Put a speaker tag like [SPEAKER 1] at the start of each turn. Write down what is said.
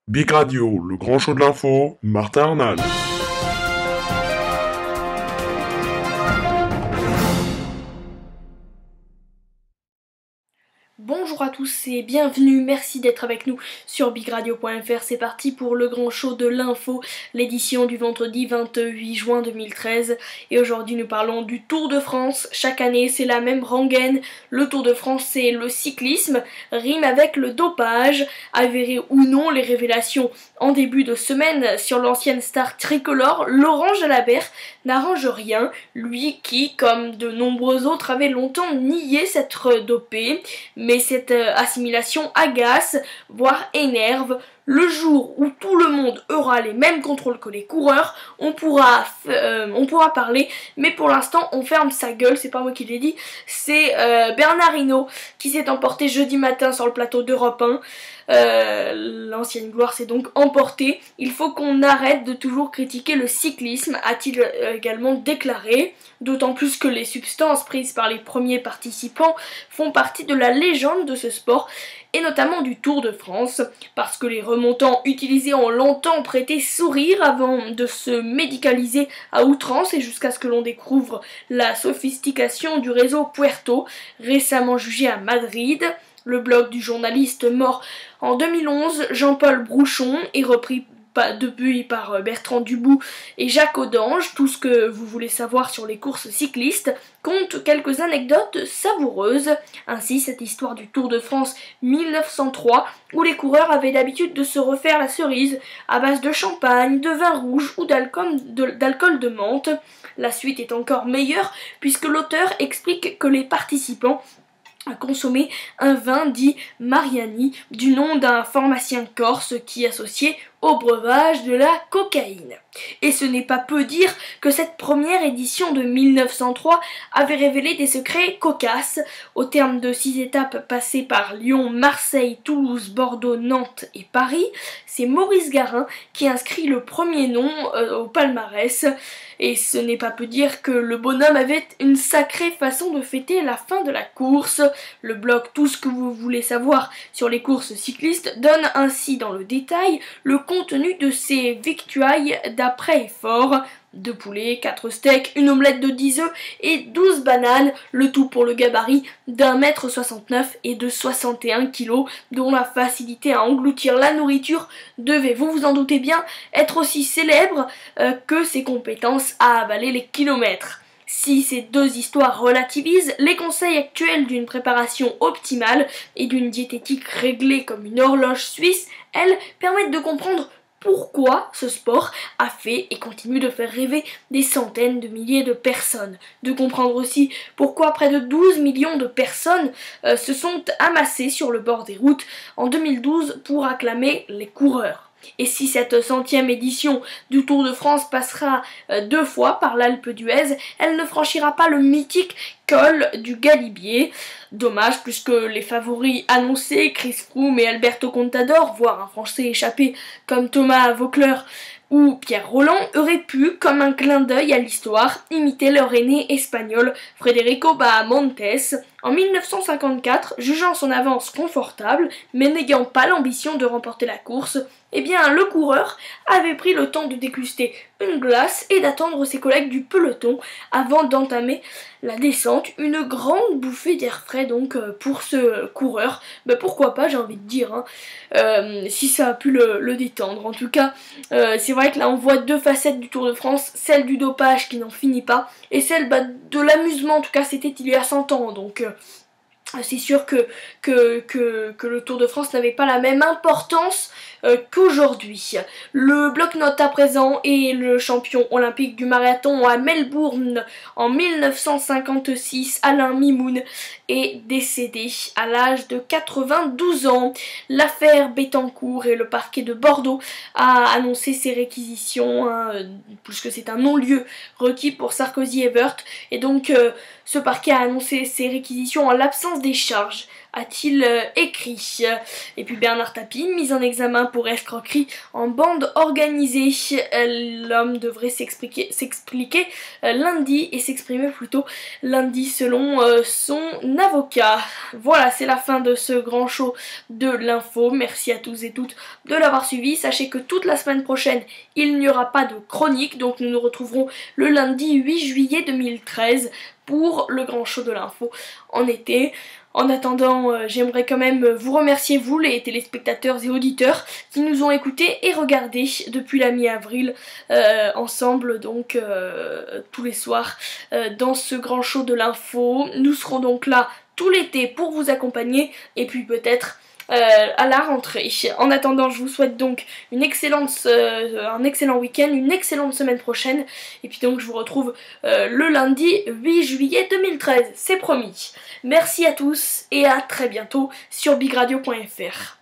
[SPEAKER 1] Big Radio, le grand show de l'info, Martin Arnal.
[SPEAKER 2] Bonjour à tous et bienvenue, merci d'être avec nous sur bigradio.fr. C'est parti pour le grand show de l'info, l'édition du vendredi 28 juin 2013. Et aujourd'hui nous parlons du Tour de France. Chaque année c'est la même rengaine. Le Tour de France c'est le cyclisme, rime avec le dopage. Avéré ou non, les révélations en début de semaine sur l'ancienne star tricolore, Laurent Jalabert, n'arrange rien. Lui qui, comme de nombreux autres, avait longtemps nié s'être dopé. Mais cette assimilation agace, voire énerve. Le jour où tout le monde aura les mêmes contrôles que les coureurs, on pourra parler, mais pour l'instant on ferme sa gueule, c'est pas moi qui l'ai dit, c'est Bernard Hinault qui s'est emporté jeudi matin sur le plateau d'Europe 1. L'ancienne gloire s'est donc emportée. Il faut qu'on arrête de toujours critiquer le cyclisme, a-t-il également déclaré, d'autant plus que les substances prises par les premiers participants font partie de la légende de ce sport, et notamment du Tour de France, parce que les remontants utilisés ont longtemps prêté sourire avant de se médicaliser à outrance et jusqu'à ce que l'on découvre la sophistication du réseau Puerto, récemment jugé à Madrid. Le blog du journaliste mort en 2011, Jean-Paul Brouchon, est repris depuis par Bertrand Dubout et Jacques Audange. Tout ce que vous voulez savoir sur les courses cyclistes compte quelques anecdotes savoureuses. Ainsi, cette histoire du Tour de France 1903, où les coureurs avaient l'habitude de se refaire la cerise à base de champagne, de vin rouge ou d'alcool de menthe. La suite est encore meilleure puisque l'auteur explique que les participants a consommé un vin dit Mariani, du nom d'un pharmacien corse qui associait au breuvage de la cocaïne. Et ce n'est pas peu dire que cette première édition de 1903 avait révélé des secrets cocasses. Au terme de 6 étapes passées par Lyon, Marseille, Toulouse, Bordeaux, Nantes et Paris, c'est Maurice Garin qui inscrit le premier nom au palmarès. Et ce n'est pas peu dire que le bonhomme avait une sacrée façon de fêter la fin de la course. Le blog Tout ce que vous voulez savoir sur les courses cyclistes donne ainsi dans le détail le contenu de ces victuailles d'après-effort. 2 poulets, 4 steaks, une omelette de 10 œufs et 12 bananes, le tout pour le gabarit d'1,69 m et de 61 kg, dont la facilité à engloutir la nourriture devait, vous vous en doutez bien, être aussi célèbre que ses compétences à avaler les kilomètres. Si ces deux histoires relativisent, les conseils actuels d'une préparation optimale et d'une diététique réglée comme une horloge suisse, elles, permettent de comprendre pourquoi ce sport a fait et continue de faire rêver des centaines de milliers de personnes. De comprendre aussi pourquoi près de 12 millions de personnes se sont amassées sur le bord des routes en 2012 pour acclamer les coureurs. Et si cette 100e édition du Tour de France passera 2 fois par l'Alpe d'Huez, elle ne franchira pas le mythique col du Galibier. Dommage puisque les favoris annoncés, Chris Froome et Alberto Contador, voire un Français échappé comme Thomas Voeckler ou Pierre Rolland, auraient pu, comme un clin d'œil à l'histoire, imiter leur aîné espagnol Federico Bahamontes. En 1954, jugeant son avance confortable, mais n'ayant pas l'ambition de remporter la course, eh bien le coureur avait pris le temps de déguster une glace et d'attendre ses collègues du peloton avant d'entamer la descente. Une grande bouffée d'air frais donc pour ce coureur. Ben, pourquoi pas, j'ai envie de dire, hein, si ça a pu le détendre. En tout cas, c'est vrai que là on voit 2 facettes du Tour de France, celle du dopage qui n'en finit pas, et celle de l'amusement. En tout cas c'était il y a 100 ans, donc c'est sûr que le Tour de France n'avait pas la même importance qu'aujourd'hui. Le bloc-notes à présent est le champion olympique du marathon à Melbourne en 1956. Alain Mimoun est décédé à l'âge de 92 ans. L'affaire Bettencourt et le parquet de Bordeaux a annoncé ses réquisitions, puisque c'est un non-lieu requis pour Sarkozy et Woerth, et donc ce parquet a annoncé ses réquisitions en l'absence des charges a-t-il écrit. Et puis Bernard Tapie, mis en examen pour escroquerie en bande organisée. L'homme devrait s'expliquer lundi et s'exprimer plutôt lundi selon son avocat. Voilà, c'est la fin de ce grand show de l'info. Merci à tous et toutes de l'avoir suivi. Sachez que toute la semaine prochaine, il n'y aura pas de chronique, donc nous nous retrouverons le lundi 8 juillet 2013 pour le grand show de l'info en été. En attendant, j'aimerais quand même vous remercier, vous les téléspectateurs et auditeurs qui nous ont écoutés et regardés depuis la mi-avril ensemble, donc tous les soirs dans ce grand show de l'info. Nous serons donc là tout l'été pour vous accompagner et puis peut-être à la rentrée. En attendant, je vous souhaite donc un excellent week-end, une excellente semaine prochaine. Et puis donc je vous retrouve le lundi 8 juillet 2013, c'est promis. Merci à tous et à très bientôt sur bigradio.fr.